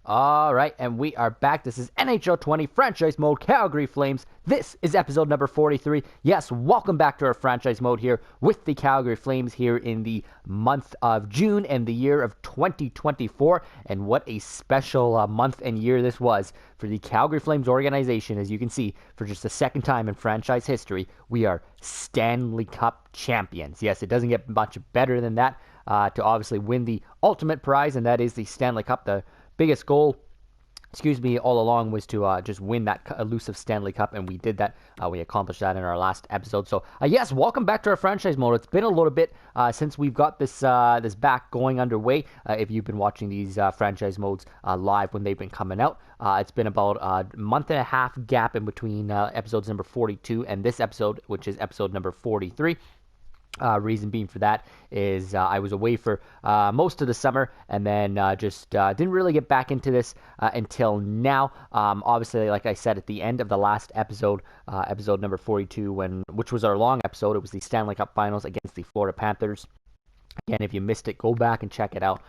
All right, and we are back. This is NHL 20 Franchise Mode Calgary Flames. This is episode number 43. Yes, welcome back to our franchise mode here with the Calgary Flames here in the month of June and the year of 2024. And what a special month and year this was for the Calgary Flames organization. As you can see, for just the second time in franchise history, we are Stanley Cup champions. Yes, it doesn't get much better than that to obviously win the ultimate prize, and that is the Stanley Cup. The biggest goal, all along was to just win that elusive Stanley Cup, and we did that. We accomplished that in our last episode. So, yes, welcome back to our franchise mode. It's been a little bit since we've got this back going underway. If you've been watching these franchise modes live when they've been coming out, it's been about a month and a half gap in between episodes number 42 and this episode, which is episode number 43. Reason being for that is I was away for most of the summer, and then just didn't really get back into this until now. Obviously, like I said at the end of the last episode, episode number 42, which was our long episode, it was the Stanley Cup Finals against the Florida Panthers. Again, if you missed it, go back and check it out.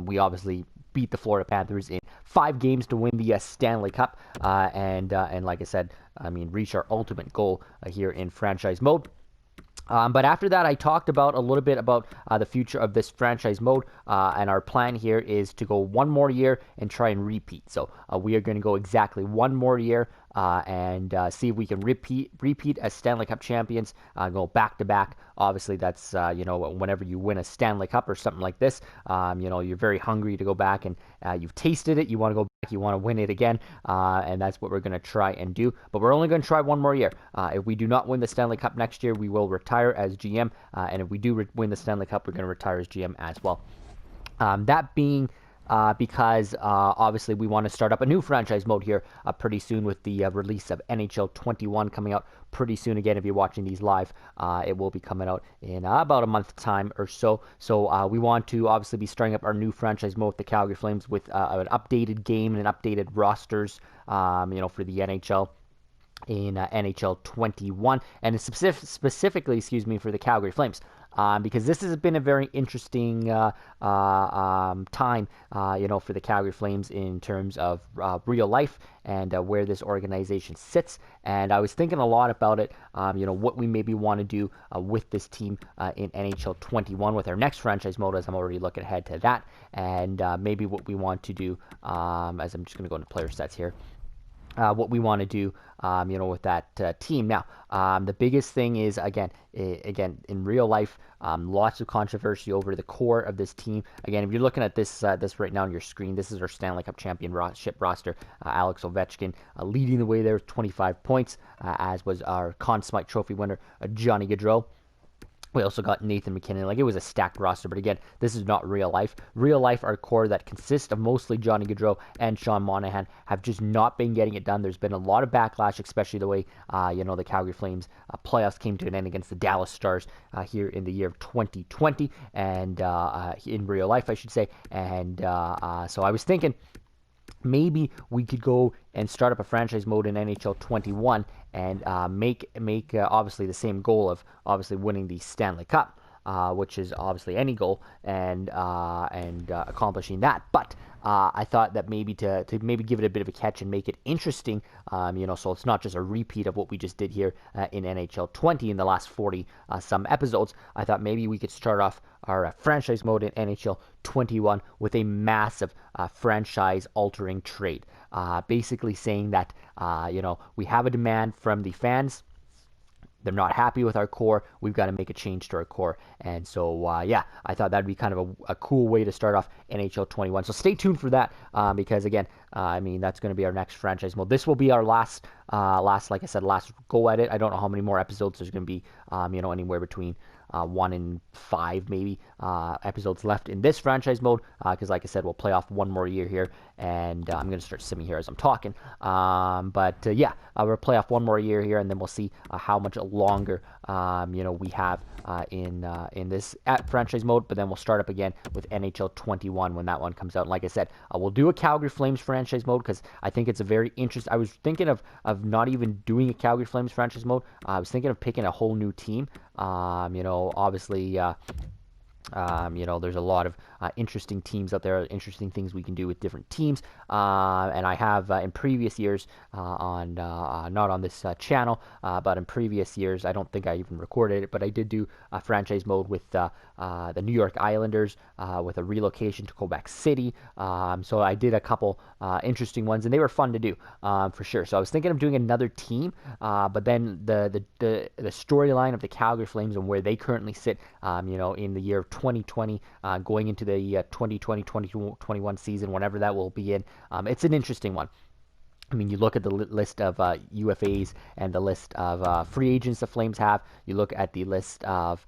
We obviously beat the Florida Panthers in 5 games to win the Stanley Cup, and like I said, reach our ultimate goal here in franchise mode. But after that, I talked about a little bit about the future of this franchise mode, and our plan here is to go one more year and try and repeat. So we are going to go exactly one more year and see if we can repeat as Stanley Cup champions, go back to back. Obviously, that's whenever you win a Stanley Cup or something like this, you're very hungry to go back, and you've tasted it. You want to go back. You want to win it again, and that's what we're going to try and do. But we're only going to try one more year. If we do not win the Stanley Cup next year, we will retire as GM, and if we do win the Stanley Cup, we're going to retire as GM as well. That being because obviously we want to start up a new franchise mode here pretty soon with the release of NHL 21 coming out pretty soon. Again, if you're watching these live, it will be coming out in about a month's time or so. So we want to obviously be starting up our new franchise mode with the Calgary Flames with an updated game and updated rosters, for the NHL. In NHL 21, and specifically, for the Calgary Flames, because this has been a very interesting time, for the Calgary Flames in terms of real life and where this organization sits. And I was thinking a lot about it, what we maybe want to do with this team in NHL 21 with our next franchise mode, as I'm already looking ahead to that, and maybe what we want to do, as I'm just going to go into player stats here. What we want to do, with that team. Now, the biggest thing is, again, in real life, lots of controversy over the core of this team. Again, if you're looking at this right now on your screen, this is our Stanley Cup championship roster. Alex Ovechkin leading the way there with 25 points, as was our Conn Smythe Trophy winner, Johnny Gaudreau. We also got Nathan McKinnon. It was a stacked roster, but again, this is not real life. Real life, our core that consists of mostly Johnny Gaudreau and Sean Monahan have just not been getting it done. There's been a lot of backlash, especially the way, the Calgary Flames playoffs came to an end against the Dallas Stars here in the year of 2020, and in real life, I should say. And so I was thinking, maybe we could go and start up a franchise mode in NHL 21 and make obviously the same goal of obviously winning the Stanley Cup, which is obviously any goal, and accomplishing that. But I thought that maybe to maybe give it a bit of a catch and make it interesting, so it's not just a repeat of what we just did here in NHL 20 in the last 40 some episodes. I thought maybe we could start off our franchise mode in NHL 21 with a massive franchise-altering trade, basically saying that we have a demand from the fans. They're not happy with our core. We've got to make a change to our core. And so, I thought that'd be kind of a cool way to start off NHL 21. So stay tuned for that, because again, that's going to be our next franchise mode. This will be our last, like I said, last go at it. I don't know how many more episodes there's going to be, anywhere between 1 and 5 maybe episodes left in this franchise mode, because like I said, we'll play off one more year here, and I'm going to start simming here as I'm talking, we'll play off one more year here, and then we'll see how much longer we have in this franchise mode. But then we'll start up again with NHL 21 when that one comes out. And like I said, we'll do a Calgary Flames franchise mode, because I think it's a very interesting. I was thinking of not even doing a Calgary Flames franchise mode. I was thinking of picking a whole new team. Obviously, There's a lot of interesting teams out there, interesting things we can do with different teams. And I have in previous years on not on this channel, but in previous years, I don't think I even recorded it, but I did do a franchise mode with the New York Islanders with a relocation to Quebec City. So I did a couple interesting ones, and they were fun to do for sure. So I was thinking of doing another team, but then the storyline of the Calgary Flames and where they currently sit, in the year of 2020, going into the 2020-2021 season, whenever that will be in. It's an interesting one. I mean, you look at the list of UFAs and the list of free agents the Flames have. You look at the list of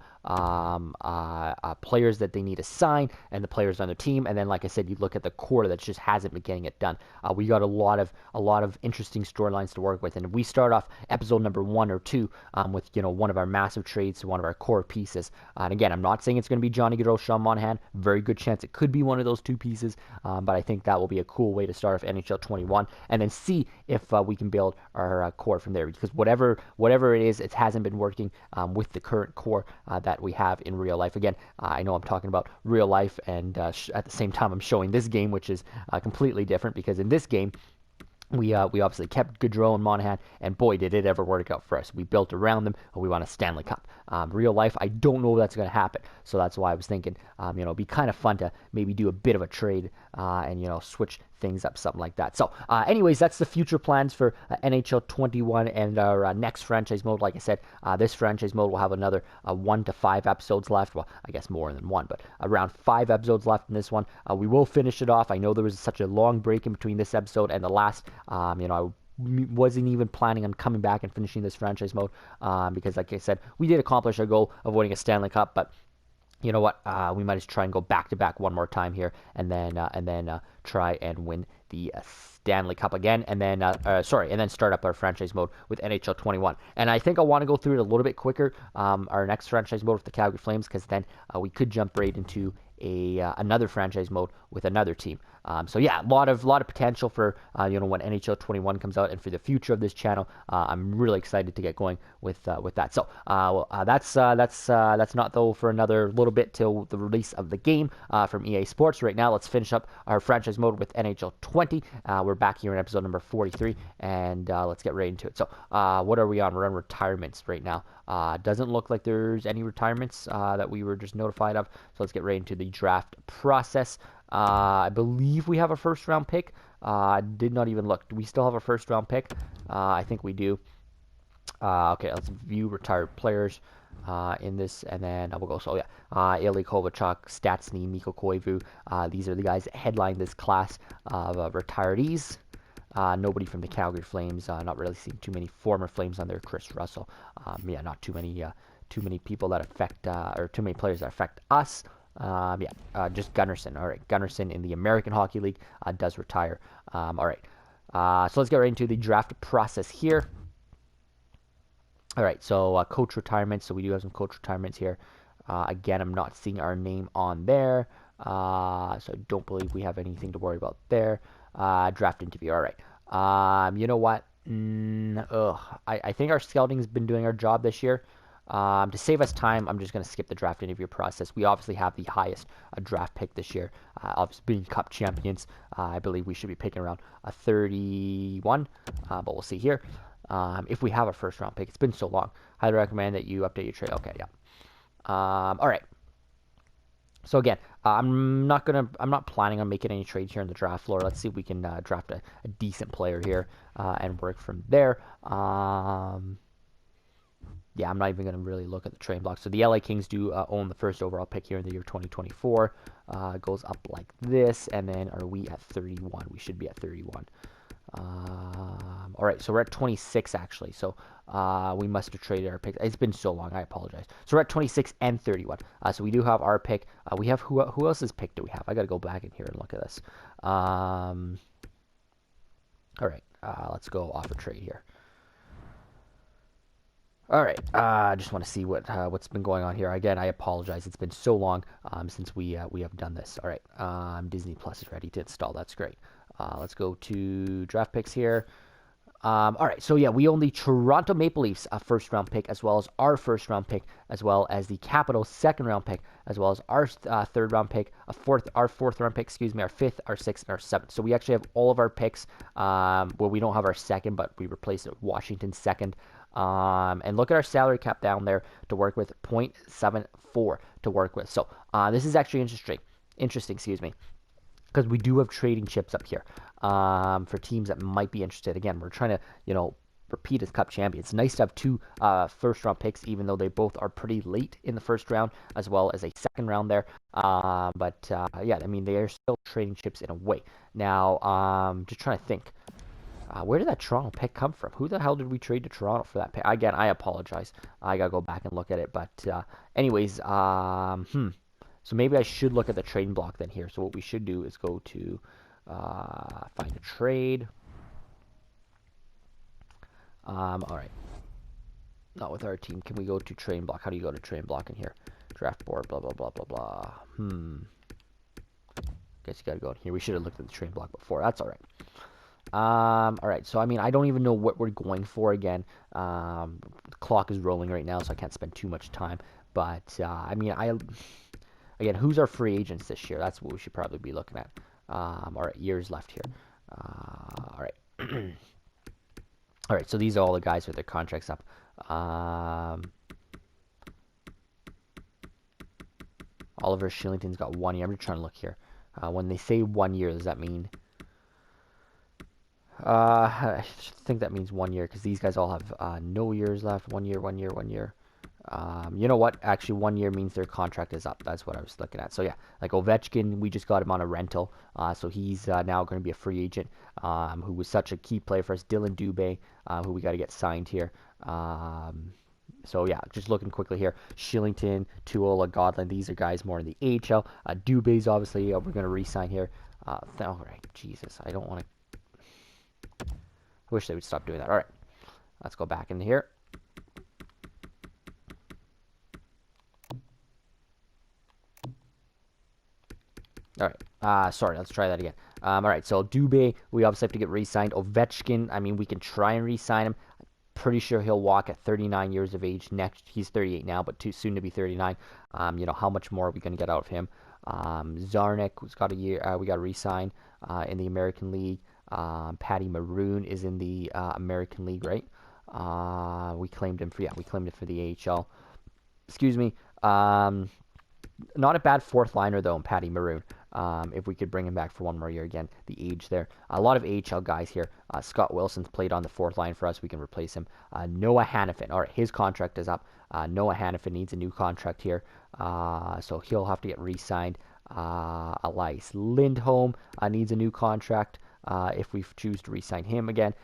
players that they need to sign and the players on their team, and then, like I said, you look at the core that just hasn't been getting it done. We got a lot of interesting storylines to work with, and if we start off episode number 1 or 2 with one of our massive trades to one of our core pieces. And again, I'm not saying it's going to be Johnny Gaudreau, Sean Monahan. Very good chance it could be one of those two pieces, but I think that will be a cool way to start off NHL 21, and then see if we can build our core from there. Because whatever it is, it hasn't been working with the current core that we have in real life. Again, I know I'm talking about real life, and at the same time I'm showing this game, which is completely different, because in this game we obviously kept Gaudreau and Monahan, and boy, did it ever work out for us. We built around them, and we won a Stanley Cup. Real life, I don't know if that's going to happen, so that's why I was thinking, it'd be kind of fun to maybe do a bit of a trade and switch things up, something like that. So, anyways, that's the future plans for NHL 21 and our next franchise mode. Like I said, this franchise mode will have another 1 to 5 episodes left. Well, I guess more than 1, but around 5 episodes left in this one. We will finish it off. I know there was such a long break in between this episode and the last. I wasn't even planning on coming back and finishing this franchise mode because, like I said, we did accomplish our goal of winning a Stanley Cup, but you know what? We might just try and go back to back one more time here, and then try and win the Stanley Cup again, and then and then start up our franchise mode with NHL 21. And I think I want to go through it a little bit quicker. Our next franchise mode with the Calgary Flames, because then we could jump right into another franchise mode with another team. So yeah, a lot of potential for when NHL 21 comes out, and for the future of this channel. I'm really excited to get going with that. So that's not though for another little bit till the release of the game from EA Sports. Right now, let's finish up our franchise mode with NHL 20. We're back here in episode number 43, and let's get right into it. So what are we on? We're on retirements right now. Doesn't look like there's any retirements that we were just notified of. So let's get right into the draft process. I believe we have a first round pick. I did not even look. Do we still have a first round pick? I think we do. Okay, let's view retired players in this, and then we'll go. So yeah, Ilya Kovalchuk, Stastny, Mikko Koivu. These are the guys that headline this class of retirees. Nobody from the Calgary Flames. Not really seeing too many former Flames on there. Chris Russell. Not too many people that affect, or too many players that affect us. Just Gunnarsson. All right, Gunnarsson in the American Hockey League does retire. All right, so let's get right into the draft process here. All right, so coach retirements. So we do have some coach retirements here. Again, I'm not seeing our name on there, so I don't believe we have anything to worry about there. Draft interview. All right. You know what? I think our scouting has been doing our job this year. To save us time, I'm just going to skip the draft interview process. We obviously have the highest draft pick this year. Obviously, being Cup champions, I believe we should be picking around a 31, but we'll see here. If we have a first round pick, it's been so long. Highly recommend that you update your trade. Okay, yeah. All right. So again, I'm not planning on making any trades here in the draft floor. Let's see if we can draft a decent player here and work from there. Yeah, I'm not even going to really look at the trade block. So the LA Kings do own the first overall pick here in the year 2024. It goes up like this, and then are we at 31? We should be at 31. All right, so we're at 26 actually. So we must have traded our pick. It's been so long. I apologize. So we're at 26 and 31. So we do have our pick. We have who else's pick do we have? I got to go back in here and look at this. All right, let's go off a trade here. All right, I just want to see what's been going on here. Again, I apologize. It's been so long since we have done this. All right, Disney Plus is ready to install. That's great. Let's go to draft picks here. All right, so yeah, we own the Toronto Maple Leafs first round pick, as well as our first round pick, as well as the Capitals second round pick, as well as our third round pick, our fourth round pick, excuse me, our fifth, our sixth, and our seventh. So we actually have all of our picks. Well, we don't have our second, but we replaced it with Washington's second. And look at our salary cap down there to work with, 0.74 to work with. So this is actually interesting, excuse me, because we do have trading chips up here for teams that might be interested. Again, we're trying to, repeat as Cup champions. It's nice to have two first-round picks, even though they both are pretty late in the first round, as well as a second round there. Yeah, I mean, they are still trading chips in a way. Now, just trying to think. Where did that Toronto pick come from? Who the hell did we trade to Toronto for that pick? Again, I apologize. I got to go back and look at it. But anyways, so maybe I should look at the trading block then here. So what we should do is go to find a trade. All right. Not with our team. Can we go to trading block? How do you go to trading block in here? Draft board, blah, blah, blah, blah, blah. Guess you got to go in here. We should have looked at the trading block before. That's all right. All right, so I mean, I don't even know what we're going for again. The clock is rolling right now, so I can't spend too much time. But I mean, again, who's our free agents this year? That's what we should probably be looking at. All right, years left here. All right, all right. So these are all the guys with their contracts up. Oliver Shillington's got 1 year. I'm just trying to look here. When they say 1 year, does that mean? I think that means 1 year because these guys all have no years left. 1 year, 1 year, 1 year. You know what? Actually, 1 year means their contract is up. That's what I was looking at. So yeah, like Ovechkin, we just got him on a rental. So he's now going to be a free agent. Who was such a key player for us. Dylan Dubé, who we got to get signed here. So yeah, just looking quickly here. Shillington, Tuola, Godlin. These are guys more in the AHL. Dubé's obviously we're going to re-sign here. All right, Jesus, I don't want to. I wish they would stop doing that. All right, let's go back into here. All right, sorry, let's try that again. All right, so Dubé, we obviously have to get re-signed. Ovechkin, I mean, we can try and re-sign him. Pretty sure he'll walk at 39 years of age next. He's 38 now, but too soon to be 39. How much more are we going to get out of him? Zarnik, who's got a year, we got to re-sign in the American League. Patty Maroon is in the American League, right? We claimed him for the AHL. Excuse me. Not a bad fourth liner though, in Patty Maroon. If we could bring him back for 1 more year, again, the age there. A lot of AHL guys here. Scott Wilson's played on the fourth line for us. We can replace him. Noah Hannafin. All right, his contract is up. Noah Hannafin needs a new contract here, so he'll have to get re-signed. Elias Lindholm needs a new contract. If we choose to re-sign him again.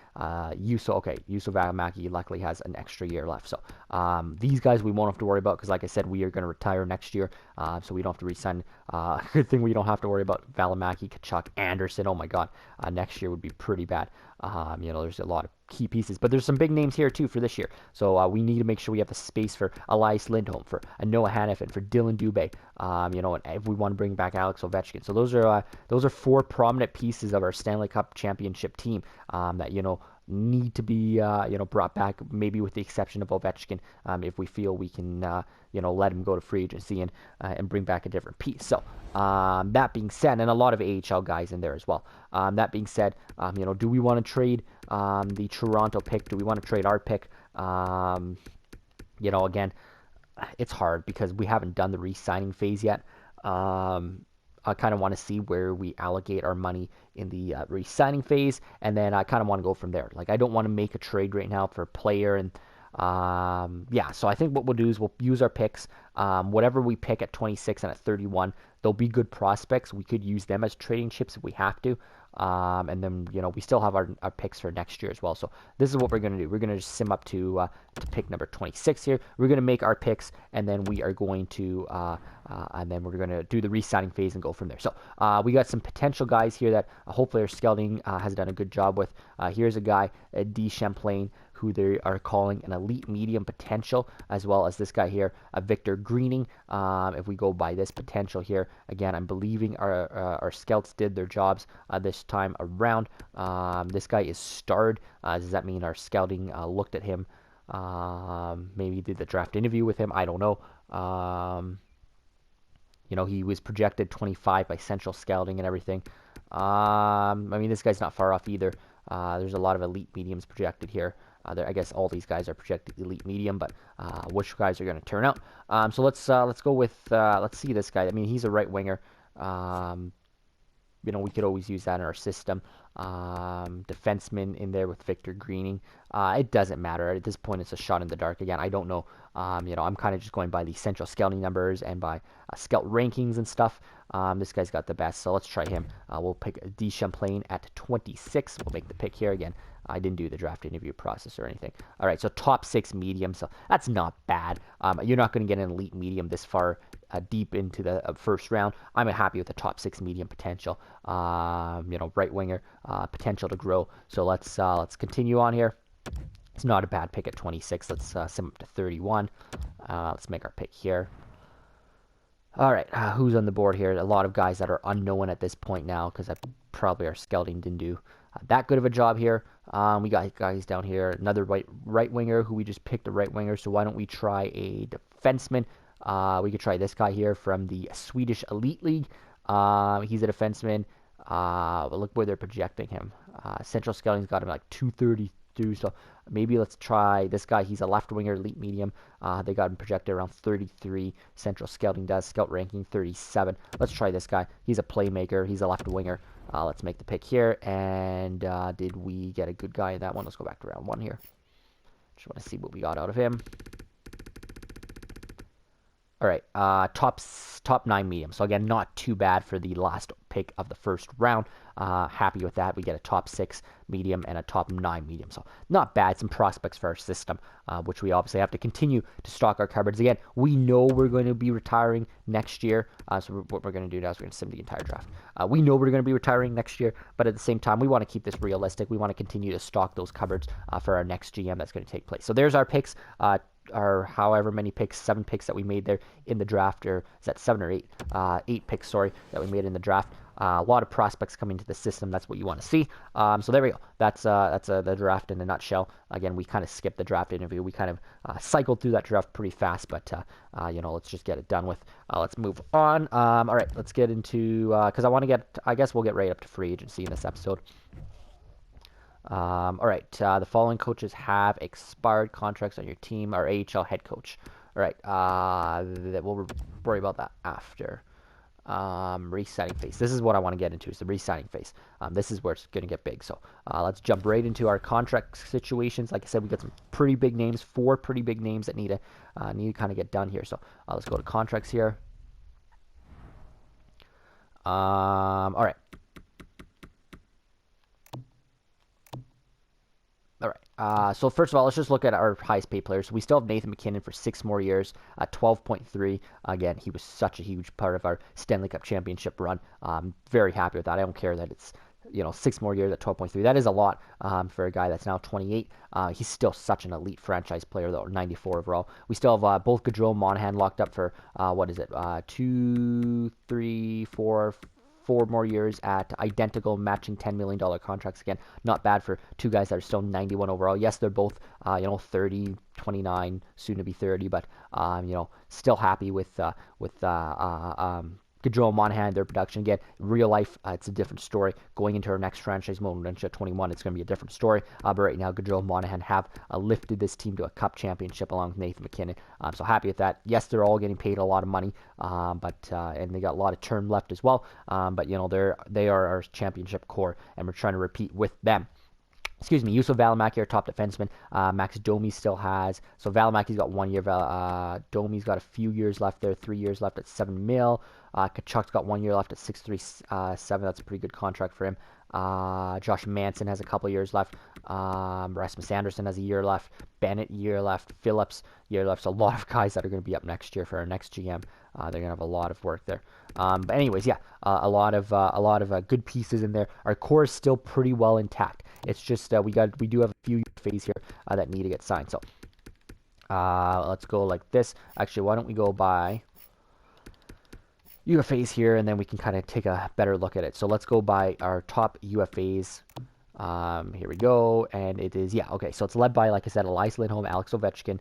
Yusuf Valimaki luckily has an extra year left. So these guys we won't have to worry about because, like I said, we are going to retire next year. So we don't have to re-sign. Good thing we don't have to worry about Valimaki, Kachuk, Anderson. Oh my God, next year would be pretty bad. There's a lot of key pieces, but there's some big names here too for this year. So we need to make sure we have the space for Elias Lindholm, for Noah Hannafin, for Dylan Dubé. And if we want to bring back Alex Ovechkin. So those are 4 prominent pieces of our Stanley Cup Championship team that need to be brought back, maybe with the exception of Ovechkin, if we feel we can let him go to free agency and bring back a different piece. So that being said, and a lot of AHL guys in there as well. That being said, do we want to trade the Toronto pick? Do we want to trade our pick? Again, it's hard because we haven't done the re-signing phase yet. I kind of want to see where we allocate our money in the re-signing phase, and then I kind of want to go from there. Like, I don't want to make a trade right now for a player, and so I think what we'll do is we'll use our picks. Whatever we pick at 26 and at 31, they'll be good prospects. We could use them as trading chips if we have to. And then, we still have our picks for next year as well. So this is what we're going to do. We're going to just sim up to pick number 26 here. We're going to make our picks, and then we are going to and then we're going to do the re-signing phase and go from there. So we got some potential guys here that hopefully our scouting has done a good job with. Here's a guy, D. Champlain, who they are calling an elite medium potential, as well as this guy here, Victor Greening. If we go by this potential here, again, I'm believing our scouts did their jobs this time around. This guy is starred. Does that mean our scouting looked at him? Maybe did the draft interview with him? I don't know. He was projected 25 by Central Scouting and everything. I mean, this guy's not far off either. There's a lot of elite mediums projected here. I guess all these guys are projected elite medium, but which guys are going to turn out? So let's go with let's see this guy. I mean, he's a right winger. We could always use that in our system. Defenseman in there with Victor Greening. It doesn't matter. At this point, it's a shot in the dark. Again, I don't know. I'm kind of just going by the Central Scouting numbers and by scout rankings and stuff. This guy's got the best, so let's try him. We'll pick D. Champlain at 26. We'll make the pick here again. I didn't do the draft interview process or anything. All right, so top 6 medium, so that's not bad. You're not going to get an elite medium this far deep into the first round. I'm happy with the top 6 medium potential. Right winger potential to grow. So let's continue on here. It's not a bad pick at 26. Let's sim up to 31. Let's make our pick here. All right, who's on the board here? A lot of guys that are unknown at this point now because probably our scouting didn't do that good of a job here. We got guys down here. Another right winger who we just picked a right winger. So why don't we try a defenseman? We could try this guy here from the Swedish Elite League. He's a defenseman. Look where they're projecting him. Central Scouting's got him like 232. So maybe let's try this guy. He's a left winger, elite medium. They got him projected around 33. Central Scouting does. Scout ranking 37. Let's try this guy. He's a playmaker. He's a left winger. Let's make the pick here. And did we get a good guy in that one? Let's go back to round 1 here. Just want to see what we got out of him. All right, top 9 medium. So again, not too bad for the last pick of the first round. Happy with that. We get a top 6 medium and a top 9 medium. So not bad. Some prospects for our system, which we obviously have to continue to stock our cupboards. Again, we know we're going to be retiring next year. So what we're going to do now is we're going to sim the entire draft. We know we're going to be retiring next year, but at the same time, we want to keep this realistic. We want to continue to stock those cupboards for our next GM that's going to take place. So there's our picks. Our however many picks, 7 picks that we made there in the draft, or is that 7 or 8? 8 picks, sorry, that we made in the draft. A lot of prospects coming to the system. That's what you want to see. So there we go. That's the draft in a nutshell. Again, we kind of skipped the draft interview. We kind of cycled through that draft pretty fast, but let's just get it done with. Let's move on. All right, let's get into because I guess we'll get right up to free agency in this episode. All right, the following coaches have expired contracts on your team. Our AHL head coach. All right, we'll worry about that after. Resigning phase. This is what I want to get into, is the resigning phase. This is where it's going to get big. So let's jump right into our contract situations. Like I said, we got some pretty big names, 4 pretty big names that need to kind of get done here. So let's go to contracts here. All right. All right. So first of all, let's just look at our highest paid players. We still have Nathan MacKinnon for 6 more years at 12.3. Again, he was such a huge part of our Stanley Cup Championship run. Very happy with that. I don't care that it's 6 more years at 12.3. That is a lot for a guy that's now 28. He's still such an elite franchise player, though. 94 overall. We still have both Gaudreau and Monahan locked up for 2, 3, 4 more years at identical matching $10 million contracts. Again, not bad for 2 guys that are still 91 overall. Yes, they're both 30, 29, soon to be 30, but still happy with Gaudreau and Monahan, their production. Again, real life, it's a different story. Going into our next franchise mode, NHL 21, it's going to be a different story. But right now, Gaudreau and Monahan have lifted this team to a cup championship along with Nathan MacKinnon. So happy with that. Yes, they're all getting paid a lot of money, and they got a lot of term left as well. But they are our championship core, and we're trying to repeat with them. Excuse me, Yusuf Valimaki, our top defenseman. Max Domi still has. So Valimaki's got 1 year. Domi's got a few years left there, 3 years left at $7 million. Kachuk's got 1 year left at 6.37. That's a pretty good contract for him. Josh Manson has a couple years left. Rasmus Anderson has a year left. Bennett, year left. Phillips, year left. So a lot of guys that are going to be up next year for our next GM. They're going to have a lot of work there. But anyways, yeah, a lot of good pieces in there. Our core is still pretty well intact. It's just we do have a few UFAs here that need to get signed. So let's go like this. Actually, why don't we go by UFAs here, and then we can kind of take a better look at it. So let's go by our top UFAs. Here we go, and it is, yeah, okay, so it's led by, like I said, Elias Lindholm, Alex Ovechkin,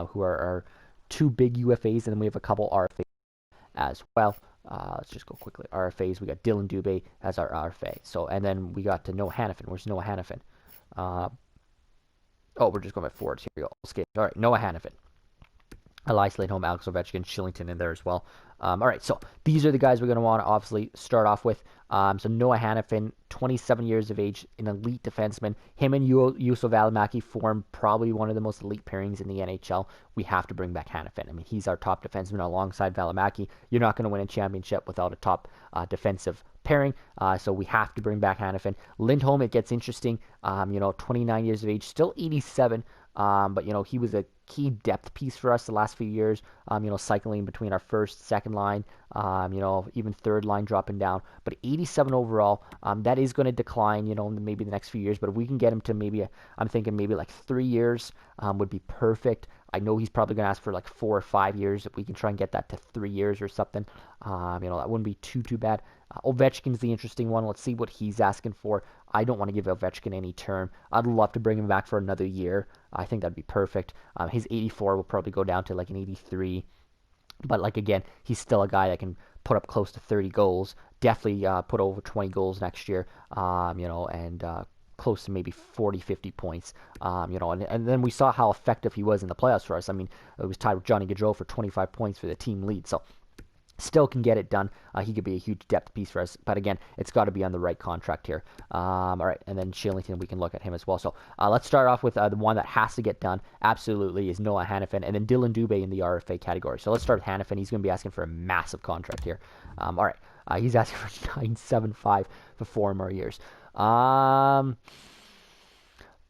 who are our two big UFAs, and then we have a couple RFAs as well. Let's just go quickly. RFAs, we got Dylan Dubé as our RFA. So, and then we got to Noah Hanifin. Where's Noah Hanifin? Oh, we're just going by forwards. Here we go. All right, Noah Hanifin. Elias Lindholm, Alex Ovechkin, Shillington in there as well. All right, so these are the guys we're going to want to obviously start off with. So Noah Hanifin, 27 years of age, an elite defenseman. Him and Juuso Välimäki form probably one of the most elite pairings in the NHL. We have to bring back Hanifin. I mean, he's our top defenseman alongside Välimäki. You're not going to win a championship without a top defensive pairing, so we have to bring back Hanifin. Lindholm, it gets interesting. 29 years of age, still 87. But, he was a key depth piece for us the last few years, cycling between our first, second line, even third line dropping down. But 87 overall, that is going to decline, maybe the next few years. But if we can get him to I'm thinking maybe like 3 years would be perfect. I know he's probably going to ask for like 4 or 5 years. If we can try and get that to 3 years or something, that wouldn't be too bad. Ovechkin's the interesting one. Let's see what he's asking for. I don't want to give Ovechkin any term. I'd love to bring him back for another year. I think that'd be perfect. His 84 will probably go down to like an 83. But like again, he's still a guy that can put up close to 30 goals. Definitely put over 20 goals next year. And close to maybe 40, 50 points. And then we saw how effective he was in the playoffs for us. I mean, it was tied with Johnny Gaudreau for 25 points for the team lead. So still can get it done. He could be a huge depth piece for us. But again, it's got to be on the right contract here. All right, and then Shillington, we can look at him as well. So let's start off with the one that has to get done, absolutely, is Noah Hanifin, and then Dylan Dubé in the RFA category. So let's start with Hanifin. He's going to be asking for a massive contract here. All right, he's asking for $975 for 4 more years.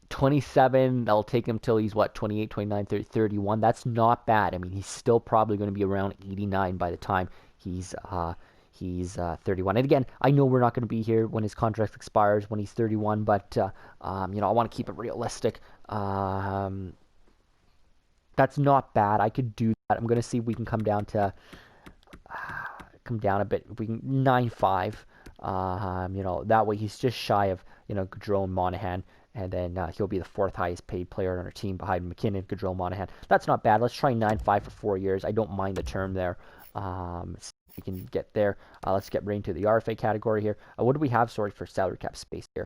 27, that'll take him till he's 28, 29, 30, 31. That's not bad. I mean, he's still probably going to be around 89 by the time he's 31. And again, I know we're not going to be here when his contract expires when he's 31, but I want to keep it realistic. That's not bad. I could do that. I'm going to see if we can come down a bit. If we can 9.5. That way he's just shy of Gaudreau and Monahan. And then he'll be the 4th highest paid player on our team behind McKinnon, Gaudreau, Monahan. That's not bad. Let's try 9.5 for 4 years. I don't mind the term there. We can get there. Let's get right into the RFA category here. What do we have, for salary cap space here?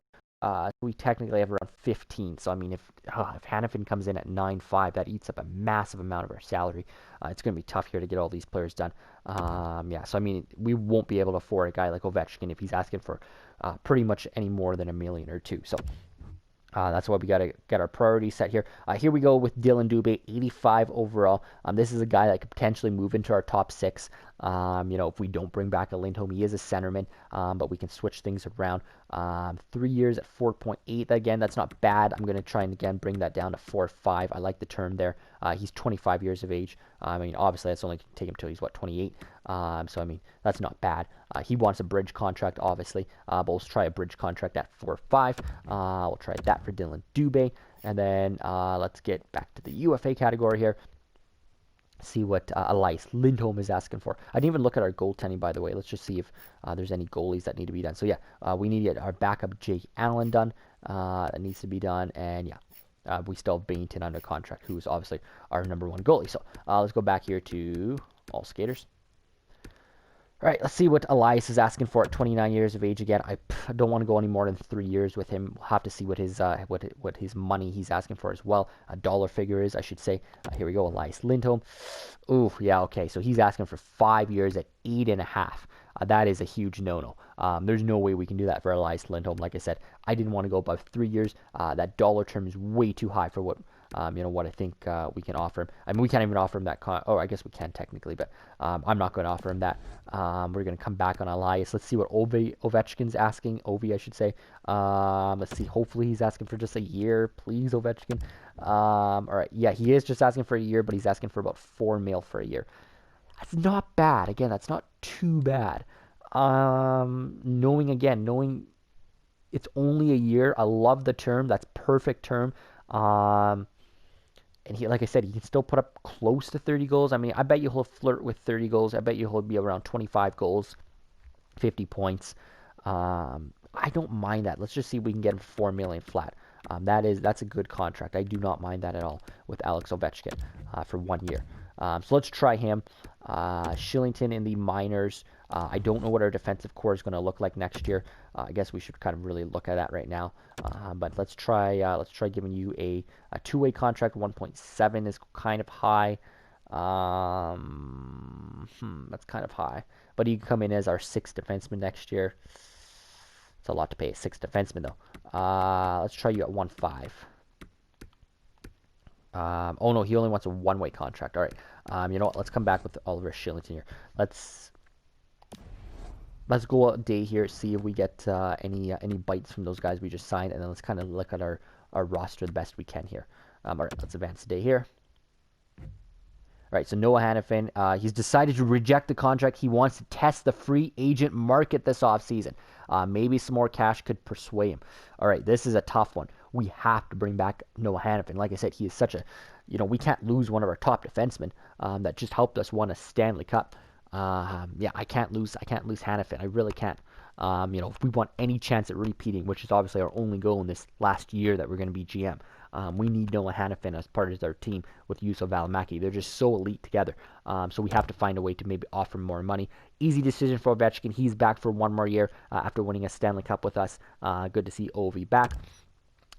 We technically have around 15. So, I mean, if Hanifin comes in at 9.5, that eats up a massive amount of our salary. It's going to be tough here to get all these players done. So, I mean, we won't be able to afford a guy like Ovechkin if he's asking for pretty much any more than $1 million or $2 million. So, that's why we got to get our priorities set here. Here we go with Dylan Dubé, 85 overall. This is a guy that could potentially move into our top 6. If we don't bring back a Lindholm, he is a centerman, but we can switch things around. 3 years at 4.8. Again, that's not bad. I'm going to try and again bring that down to 4.5. I like the term there. He's 25 years of age. I mean, obviously that's only going to take him till he's 28. So I mean, that's not bad. He wants a bridge contract, obviously, but let's try a bridge contract at 4.5. We'll try that for Dylan Dubé, and then let's get back to the UFA category here. See what Elias Lindholm is asking for. I didn't even look at our goaltending, by the way. Let's just see if there's any goalies that need to be done. So yeah, we need to get our backup Jake Allen done. That needs to be done, and yeah, we still have Bainton under contract, who is obviously our #1 goalie. So let's go back here to all skaters. All right, let's see what Elias is asking for at 29 years of age. Again, I don't want to go any more than 3 years with him. We'll have to see what his money he's asking for as well. A dollar figure is, I should say. Here we go, Elias Lindholm. Ooh, yeah, okay. So he's asking for 5 years at 8.5. That is a huge no-no. There's no way we can do that for Elias Lindholm. Like I said, I didn't want to go above 3 years. That dollar term is way too high for what what I think we can offer him. I mean, we can't even offer him that. I guess we can technically, but I'm not going to offer him that. We're going to come back on Elias. Let's see what Ovechkin's asking. Ovi, I should say. Let's see. Hopefully, he's asking for just a year. Please, Ovechkin. All right. Yeah, he is just asking for a year, but he's asking for about $4 million for a year. That's not bad. Again, that's not too bad. Knowing it's only a year. I love the term. That's perfect term. And he, like I said, he can still put up close to 30 goals. I mean, I bet you he'll flirt with 30 goals. I bet you he'll be around 25 goals, 50 points. I don't mind that. Let's just see if we can get him $4 million flat. That's a good contract. I do not mind that at all with Alex Ovechkin for 1 year. So let's try him. Shillington in the minors. I don't know what our defensive core is going to look like next year. I guess we should kind of really look at that right now. But let's try giving you a two-way contract. 1.7 is kind of high. That's kind of high. But he can come in as our 6th defenseman next year. It's a lot to pay a 6th defenseman though. Let's try you at 1.5. Oh no, he only wants a one-way contract. All right. You know what? Let's come back with Oliver Shillington here. Let's go a day here, see if we get any bites from those guys we just signed, and then let's kind of look at our roster the best we can here. All right, let's advance today here. All right, so Noah Hanifin, he's decided to reject the contract. He wants to test the free agent market this offseason. Maybe some more cash could persuade him. All right, this is a tough one. We have to bring back Noah Hanifin. Like I said, he is such a, we can't lose one of our top defensemen that just helped us win a Stanley Cup. Yeah, I can't lose Hanifin. I really can't. If we want any chance at repeating, which is obviously our only goal in this last year that we're going to be GM, we need Noah Hanifin as part of our team with Juuso Välimäki. They're just so elite together. So we have to find a way to maybe offer more money. Easy decision for Ovechkin. He's back for one more year after winning a Stanley Cup with us. Good to see Ovi back.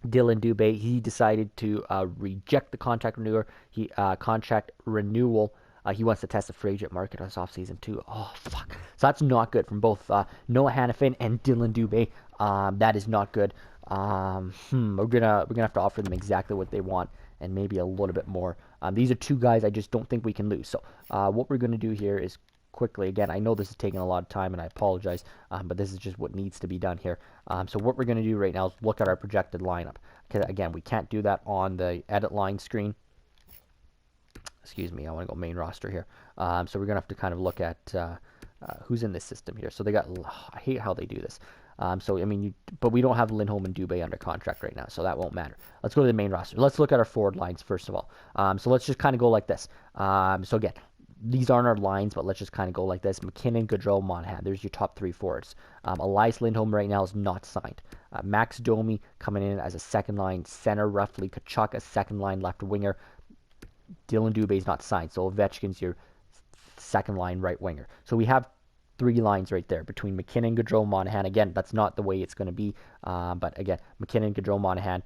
Dylan Dubé, he decided to reject the contract renewal. He wants to test the free agent market this offseason too. Oh, fuck. So that's not good from both Noah Hanifin and Dylan Dubé. That is not good. We're gonna have to offer them exactly what they want and maybe a little bit more. These are two guys I just don't think we can lose. So what we're gonna do here is quickly, again, I know this is taking a lot of time and I apologize, but this is just what needs to be done here. So what we're gonna do right now is look at our projected lineup. Because again, we can't do that on the edit line screen. Excuse me, I want to go main roster here. So we're going to have to kind of look at who's in this system here. So they got, I hate how they do this. But we don't have Lindholm and Dubé under contract right now, so that won't matter. Let's go to the main roster. Let's look at our forward lines first of all. So let's just kind of go like this. So again, these aren't our lines, but let's just kind of go like this. McKinnon, Gaudreau, Monahan. There's your top 3 forwards. Elias Lindholm right now is not signed. Max Domi coming in as a second line center, roughly. Tkachuk, a second line left winger. Dylan Dubé is not signed, so Ovechkin's your second line right winger. So we have 3 lines right there between McKinnon, Gaudreau, Monahan. Again, that's not the way it's going to be, but again, McKinnon, Gaudreau, Monahan,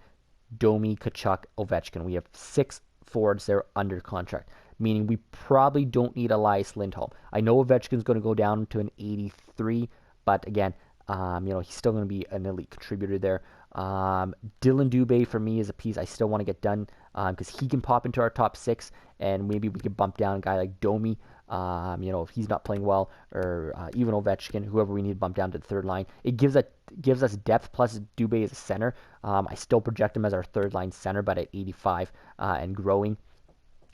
Domi, Tkachuk, Ovechkin. We have 6 forwards there under contract, meaning we probably don't need Elias Lindholm. I know Ovechkin's going to go down to an 83, but again, he's still going to be an elite contributor there. Dylan Dubé for me is a piece I still want to get done because he can pop into our top 6, and maybe we could bump down a guy like Domi. If he's not playing well, or even Ovechkin, whoever we need to bump down to the third line. It gives us depth. Plus Dubé is a center. I still project him as our third line center, but at 85 and growing.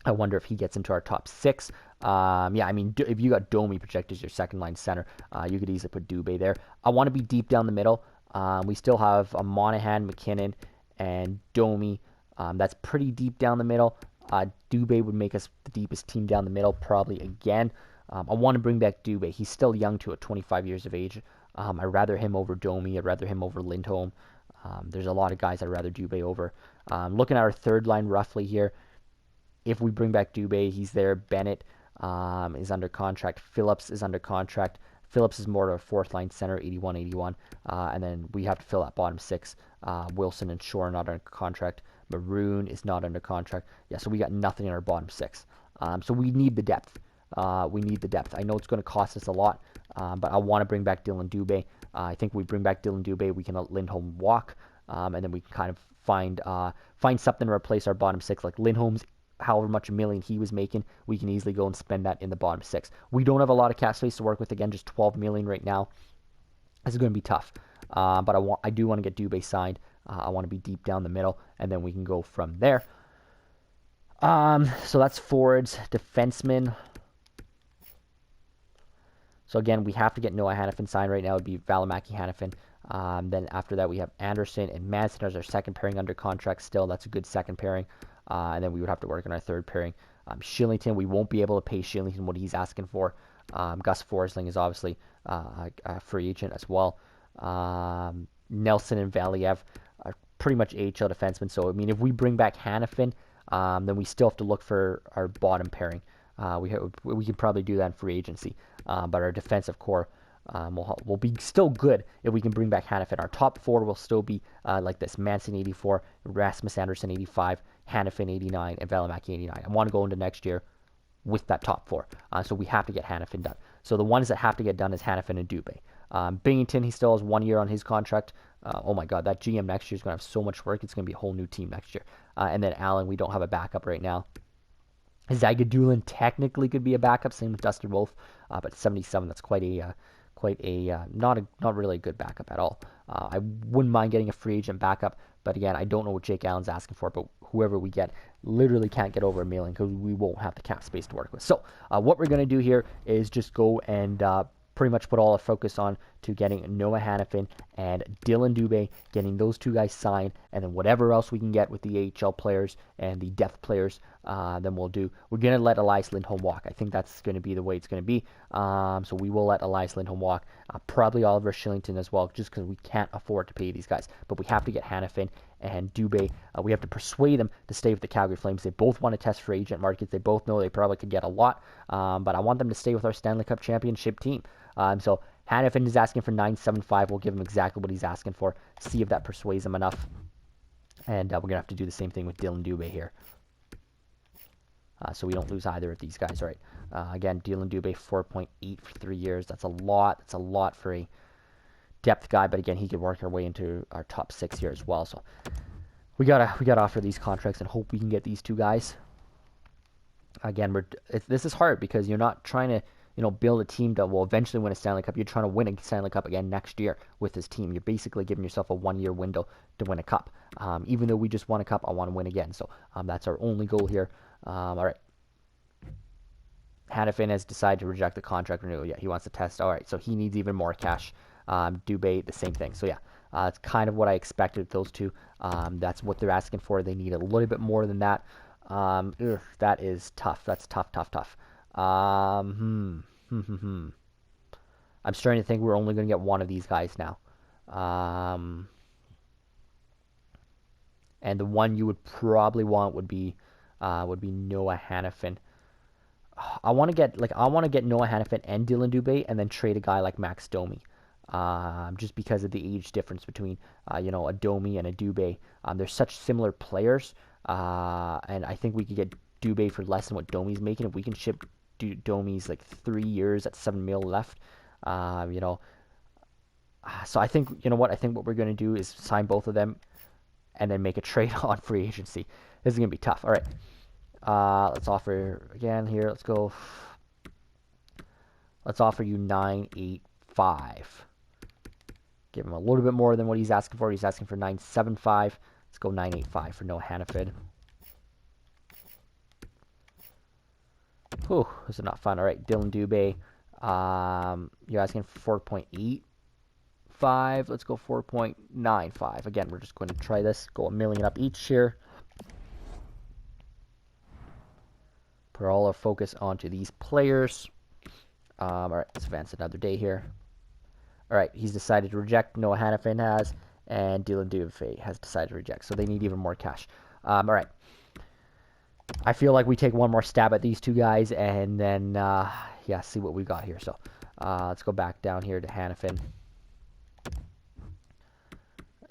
I wonder if he gets into our top 6. If you got Domi projected as your second line center, you could easily put Dubé there. I want to be deep down the middle. We still have a Monahan, McKinnon, and Domi. That's pretty deep down the middle. Dubé would make us the deepest team down the middle, probably again. I want to bring back Dubé. He's still young at 25 years of age. I'd rather him over Domi. I'd rather him over Lindholm. There's a lot of guys I'd rather Dubé over. Looking at our third line roughly here, if we bring back Dubé, he's there. Bennett is under contract. Phillips is under contract. Phillips is more of a fourth line center, 81. And then we have to fill that bottom 6. Wilson and Shore are not under contract. Maroon is not under contract. Yeah, so we got nothing in our bottom 6. So we need the depth. I know it's going to cost us a lot, but I want to bring back Dylan Dubé. I think we bring back Dylan Dubé, we can let Lindholm walk. and then we can kind of find something to replace our bottom 6, like Lindholm's. However much a million he was making, we can easily go and spend that in the bottom 6. We don't have a lot of cap space to work with. Again, just 12 million right now. This is going to be tough. But I do want to get Dubé signed. I want to be deep down the middle, and then we can go from there. So that's forwards, defensemen. So again, we have to get Noah Hannafin signed right now. It would be Valimaki Hannafin. Then after that, we have Anderson and Manson as our second pairing under contract still. That's a good second pairing. And then we would have to work on our third pairing. Shillington, we won't be able to pay Shillington what he's asking for. Gus Forsling is obviously a free agent as well. Nelson and Valiev are pretty much AHL defensemen. So, I mean, if we bring back Hannafin, then we still have to look for our bottom pairing. We can probably do that in free agency. But our defensive core will be still good if we can bring back Hannafin. Our top 4 will still be like this: Manson 84, Rasmus Anderson 85, Hannafin 89, and Valimaki 89. I want to go into next year with that top 4. So we have to get Hannafin done. So the ones that have to get done is Hannafin and Dubé. Binghamton, he still has 1 year on his contract. Oh my God, that GM next year is going to have so much work. It's going to be a whole new team next year. And then Allen, we don't have a backup right now. Zagadulin technically could be a backup, same with Dustin Wolf, but 77, that's quite a not really a good backup at all. I wouldn't mind getting a free agent backup, but again, I don't know what Jake Allen's asking for, but whoever we get literally can't get over $1 million because we won't have the cap space to work with. So what we're going to do here is just go and pretty much put all our focus on to getting Noah Hannafin and Dylan Dubé, getting those 2 guys signed, and then whatever else we can get with the AHL players and the depth players, then we'll do. We're going to let Elias Lindholm walk. I think that's going to be the way it's going to be. So we will let Elias Lindholm walk. Probably Oliver Shillington as well, just because we can't afford to pay these guys. But we have to get Hannafin and Dubé. We have to persuade them to stay with the Calgary Flames. They both want to test free agent markets. They both know they probably could get a lot. But I want them to stay with our Stanley Cup Championship team. So Hannafin is asking for $975. We'll give him exactly what he's asking for. See if that persuades him enough. And we're going to have to do the same thing with Dylan Dubé here. So we don't lose either of these guys. All right. Again, Dylan Dubé, 4.8 for 3 years. That's a lot. That's a lot for a depth guy. But again, he could work our way into our top 6 here as well. So we gotta offer these contracts and hope we can get these 2 guys. Again, this is hard because you're not trying to build a team that will eventually win a Stanley Cup. You're trying to win a Stanley Cup again next year with this team. You're basically giving yourself a 1-year window to win a cup. Even though we just won a cup, I want to win again. So that's our only goal here. All right. Hannafin has decided to reject the contract renewal. Yeah, he wants to test. All right, so he needs even more cash. Dubé, the same thing. So yeah, it's kind of what I expected with those 2. That's what they're asking for. They need a little bit more than that. That is tough. That's tough. I'm starting to think we're only going to get one of these guys now. And the one you would probably want would be Noah Hannafin. I want to get Noah Hannafin and Dylan Dubé, and then trade a guy like Max Domi. Just because of the age difference between a Domi and a Dubé. They're such similar players, and I think we could get Dubé for less than what Domi's making if we can ship Domi's like 3 years at $7 million left. So I think I think what we're going to do is sign both of them, and then make a trade on free agency. This is going to be tough. All right. Let's offer again here. Let's go. Let's offer you 985. Give him a little bit more than what he's asking for. He's asking for 975. Let's go 985 for Noah Hannafin. Whew, this is not fun. All right, Dylan Dubé. You're asking for 4.85. Let's go 4.95. Again, we're just going to try this. Go $1 million up each here. Put all our focus onto these players. All right, let's advance another day here. All right, he's decided to reject. Noah Hannafin has, and Dylan Dubé has decided to reject. So they need even more cash. All right. I feel like we take one more stab at these 2 guys, and then, see what we got here. So let's go back down here to Hannafin.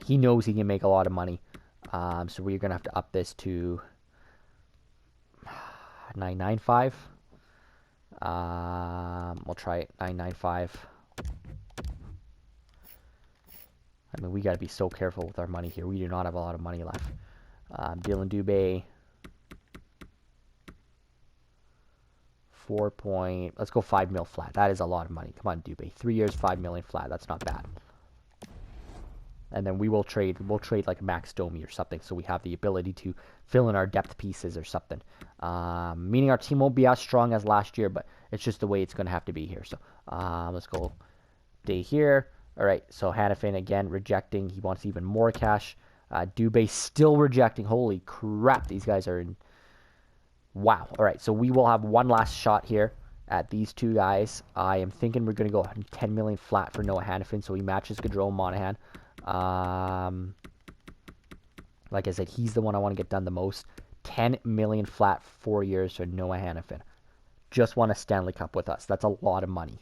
He knows he can make a lot of money. So we're going to have to up this to 995. We'll try it, 995. I mean, we got to be so careful with our money here. We do not have a lot of money left. Dylan Dubé. Let's go 5 mil flat. That is a lot of money. Come on, Dubé. 3 years, 5 million flat. That's not bad. And then we'll trade like Max Domi or something, so we have the ability to fill in our depth pieces or something. Meaning our team won't be as strong as last year, but it's just the way it's going to have to be here. So let's go day here. All right, so Hannafin again rejecting. He wants even more cash. Dubé still rejecting. Holy crap, these guys are in. Wow. All right, so we will have one last shot here at these two guys. I am thinking we're going to go 10 million flat for Noah Hannafin, so he matches Gaudreau Monahan. Like I said, he's the one I want to get done the most. 10 million flat, 4 years for Noah Hannafin. Just won a Stanley Cup with us. That's a lot of money.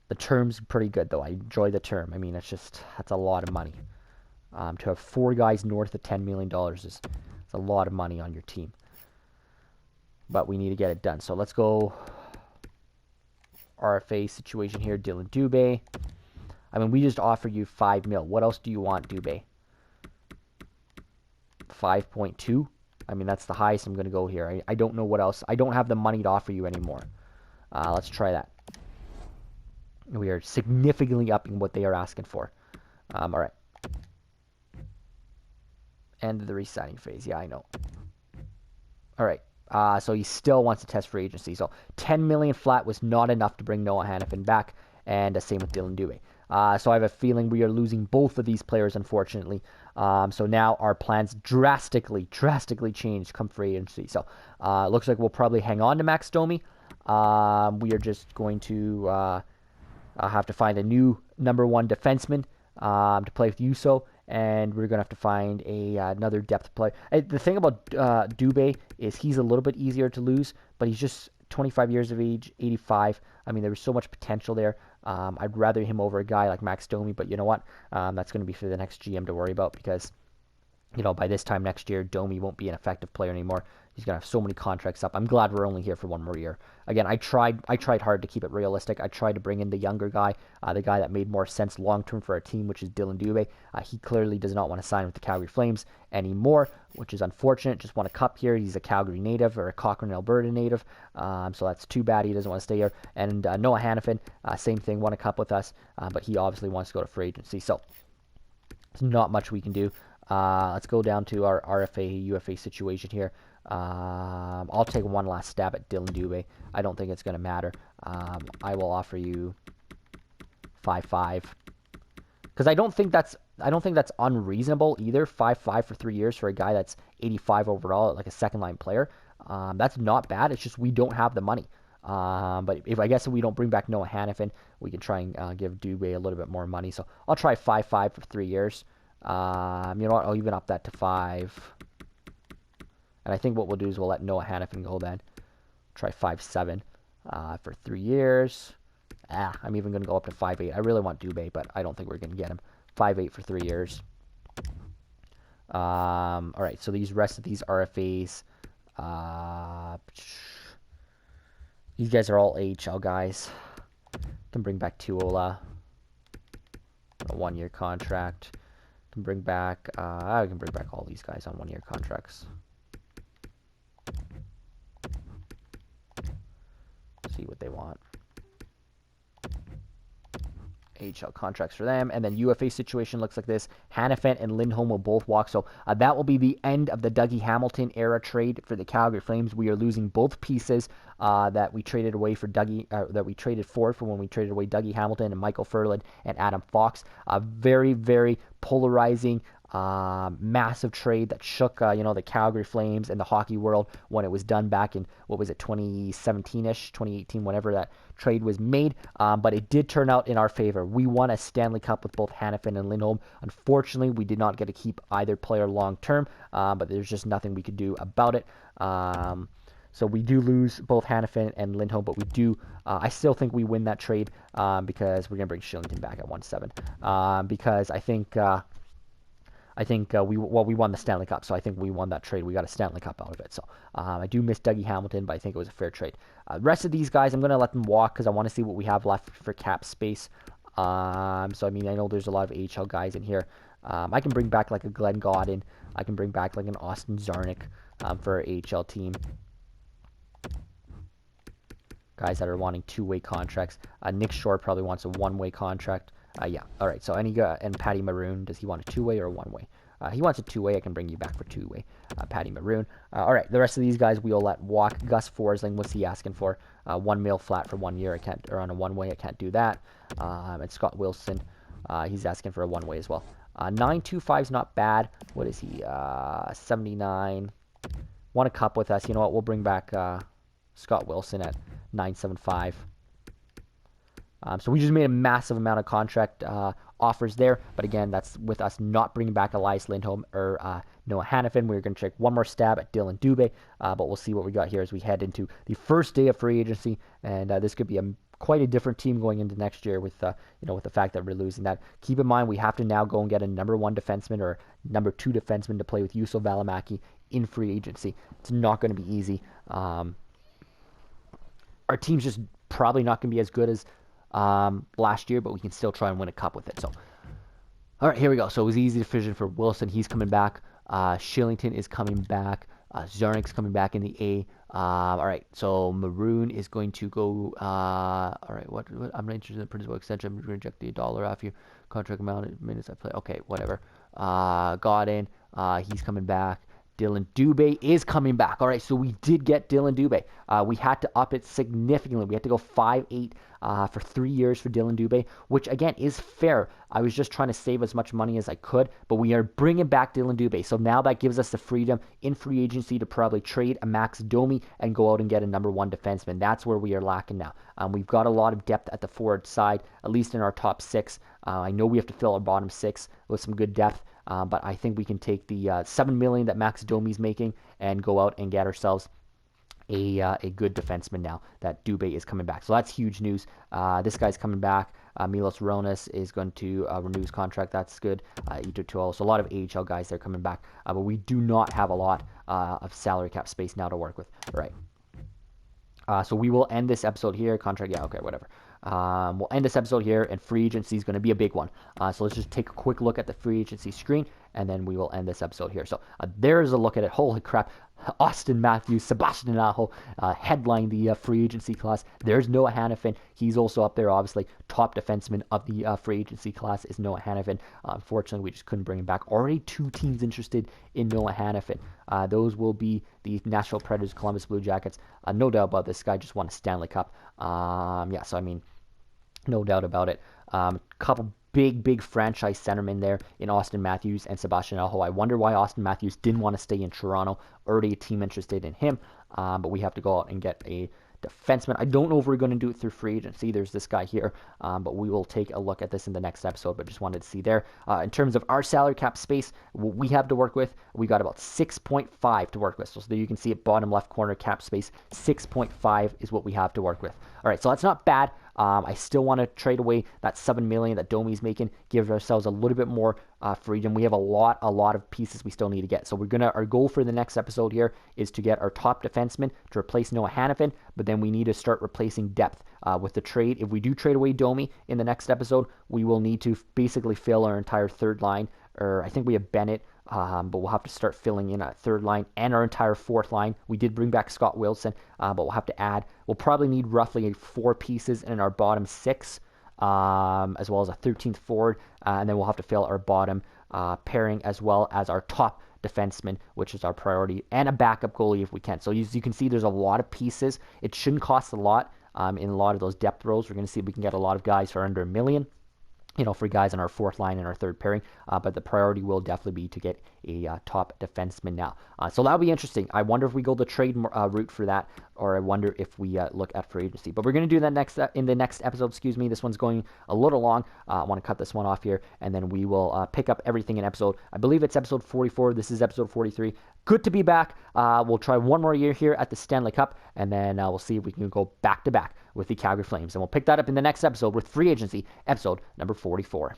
The term's pretty good, though. I enjoy the term. I mean, that's a lot of money. To have 4 guys north of $10 million is a lot of money on your team. But we need to get it done. So let's go RFA situation here. Dylan Dubé. I mean, we just offered you 5 mil. What else do you want, Dubé? 5.2? I mean, that's the highest I'm going to go here. I don't know what else. I don't have the money to offer you anymore. Let's try that. We are significantly upping what they are asking for. All right. End of the re-signing phase. Yeah, I know. All right. So he still wants to test free agency. So 10 million flat was not enough to bring Noah Hannafin back, and the same with Dylan Dubé. So I have a feeling we are losing both of these players, unfortunately. So now our plans drastically changed come free agency. So looks like we'll probably hang on to Max Domi. We are just going to have to find a new #1 defenseman to play with Yuso. And we're going to have to find another depth player. The thing about Dubé is he's a little bit easier to lose, but he's just 25 years of age, 85. I mean, there was so much potential there. I'd rather him over a guy like Max Domi, but you know what? That's going to be for the next GM to worry about because, you know, by this time next year, Domi won't be an effective player anymore. He's going to have so many contracts up. I'm glad we're only here for 1 more year. Again, I tried hard to keep it realistic. I tried to bring in the younger guy, the guy that made more sense long-term for our team, which is Dylan Dubé. He clearly does not want to sign with the Calgary Flames anymore, which is unfortunate. Just won a cup here. He's a Calgary native or a Cochrane, Alberta native. So that's too bad. He doesn't want to stay here. And Noah Hannafin, same thing, won a cup with us, but he obviously wants to go to free agency. So there's not much we can do. Let's go down to our RFA, UFA situation here. I'll take one last stab at Dylan Dubé. I don't think it's going to matter. I will offer you 5.5 because I don't think that's unreasonable either. 5.5 for 3 years for a guy that's 85 overall, like a second line player. That's not bad. It's just we don't have the money. But if we don't bring back Noah Hannafin, we can try and give Dubé a little bit more money. So I'll try 5.5 for 3 years. You know what? I'll even up that to 5. And I think what we'll do is we'll let Noah Hannafin go then. Try 5.7 for 3 years. I'm even going to go up to 5.8. I really want Dubé, but I don't think we're going to get him. 5.8 for 3 years. All right, so these rest of these RFAs, these guys are all AHL guys. Can bring back Tuola, a 1-year contract. Can bring back, I can bring back all these guys on 1-year contracts. See what they want. AHL contracts for them. And then UFA situation looks like this. Hannafin and Lindholm will both walk. So that will be the end of the Dougie Hamilton era trade for the Calgary Flames. We are losing both pieces that we traded away for that we traded for when we traded away Dougie Hamilton and Michael Furlan and Adam Fox. A very, very polarizing, massive trade that shook the Calgary Flames and the hockey world when it was done back in 2017-ish, 2018, whenever that trade was made, but it did turn out in our favor. We won a Stanley Cup with both Hannafin and Lindholm. Unfortunately, we did not get to keep either player long term, but there's just nothing we could do about it. So we do lose both Hannafin and Lindholm, but we do. I still think we win that trade because we're gonna bring Shillington back at 1.7 because I think we won the Stanley Cup, so I think we won that trade. We got a Stanley Cup out of it. So I do miss Dougie Hamilton, but I think it was a fair trade. The rest of these guys, I'm going to let them walk because I want to see what we have left for cap space. So, I mean, I know there's a lot of AHL guys in here. I can bring back like a Glenn Gaudin. I can bring back like an Austin Zarnik for our AHL team. Guys that are wanting two-way contracts. Nick Shore probably wants a one-way contract. Yeah, all right. So and Patty Maroon, does he want a two-way or a one-way? He wants a two-way. I can bring you back for two-way. Patty Maroon. All right, the rest of these guys we will let walk. Gus Forsling, what's he asking for? 1 mil flat for 1 year. I can't, or on a one-way. I can't do that. And Scott Wilson, he's asking for a one-way as well. 925 is not bad. What is he? 79. Want a cup with us? You know what? We'll bring back Scott Wilson at 975. So we just made a massive amount of contract offers there. But again, that's with us not bringing back Elias Lindholm or Noah Hannafin. We're going to take one more stab at Dylan Dubé. But we'll see what we got here as we head into the first day of free agency. And this could be quite a different team going into next year with with the fact that we're losing that. Keep in mind, we have to now go and get a number 1 defenseman or number 2 defenseman to play with Juuso Välimäki in free agency. It's not going to be easy. Our team's just probably not going to be as good as last year, but we can still try and win a cup with it. So, all right, here we go. So it was an easy decision for Wilson. He's coming back. Shillington is coming back. Zarnik's coming back in the A. All right, so Maroon is going to go. All right, what I'm not interested in the principal extension. I'm going to reject the $1 off your contract amount minutes I play. Okay, whatever. Gaudin, he's coming back. Dylan Dubé is coming back. All right, so we did get Dylan Dubé. We had to up it significantly. We had to go 5.8 for 3 years for Dylan Dubé, which, again, is fair. I was just trying to save as much money as I could, but we are bringing back Dylan Dubé. So now that gives us the freedom in free agency to probably trade a Max Domi and go out and get a number 1 defenseman. That's where we are lacking now. We've got a lot of depth at the forward side, at least in our top 6. I know we have to fill our bottom 6 with some good depth. But I think we can take the $7 million that Max Domi's making and go out and get ourselves a good defenseman now that Dubé is coming back. So that's huge news. This guy's coming back. Milos Ronas is going to renew his contract. That's good. Ito Tuolo. So a lot of AHL guys there coming back. But we do not have a lot of salary cap space now to work with. All right. So we will end this episode here. Contract, yeah, okay, whatever. We'll end this episode here, and free agency is going to be a big one. So let's just take a quick look at the free agency screen, and then we will end this episode here. So there's a look at it. Holy crap. Austin Matthews, Sebastian Aho headline the free agency class. There's Noah Hannafin. He's also up there, obviously. Top defenseman of the free agency class is Noah Hannafin. Unfortunately, we just couldn't bring him back. Already 2 teams interested in Noah Hannafin. Those will be the Nashville Predators, Columbus Blue Jackets. No doubt about this guy just won a Stanley Cup. Yeah, so I mean, no doubt about it. Couple big franchise centermen there in Austin Matthews and Sebastian Aho. I wonder why Austin Matthews didn't want to stay in Toronto. Already a team interested in him, but we have to go out and get a defenseman. I don't know if we're going to do it through free agency. There's this guy here, but we will take a look at this in the next episode, but just wanted to see there. In terms of our salary cap space, what we have to work with, we got about 6.5 to work with. So there you can see it, bottom left corner cap space, 6.5 is what we have to work with. All right, so that's not bad. I still want to trade away that $7 million that Domi's making, give ourselves a little bit more freedom. We have a lot of pieces we still need to get. So our goal for the next episode here is to get our top defenseman to replace Noah Hannafin, but then we need to start replacing depth with the trade. If we do trade away Domi in the next episode, we will need to basically fill our entire third line, or I think we have Bennett, but we'll have to start filling in a third line and our entire fourth line. We did bring back Scott Wilson, but we'll have to add. We'll probably need roughly 4 pieces in our bottom 6, as well as a 13th forward, and then we'll have to fill our bottom pairing as well as our top defenseman, which is our priority, and a backup goalie if we can. So as you can see, there's a lot of pieces. It shouldn't cost a lot in a lot of those depth roles. We're going to see if we can get a lot of guys for under $1 million. For guys on our fourth line and our third pairing. But the priority will definitely be to get a top defenseman now. So that'll be interesting. I wonder if we go the trade route for that, or I wonder if we look at free agency. But we're going to do that in the next episode. This one's going a little long. I want to cut this one off here, and then we will pick up everything in episode. I believe it's episode 44. This is episode 43. Good to be back. We'll try one more year here at the Stanley Cup, and then we'll see if we can go back to back with the Calgary Flames. And we'll pick that up in the next episode with free agency, episode number 44.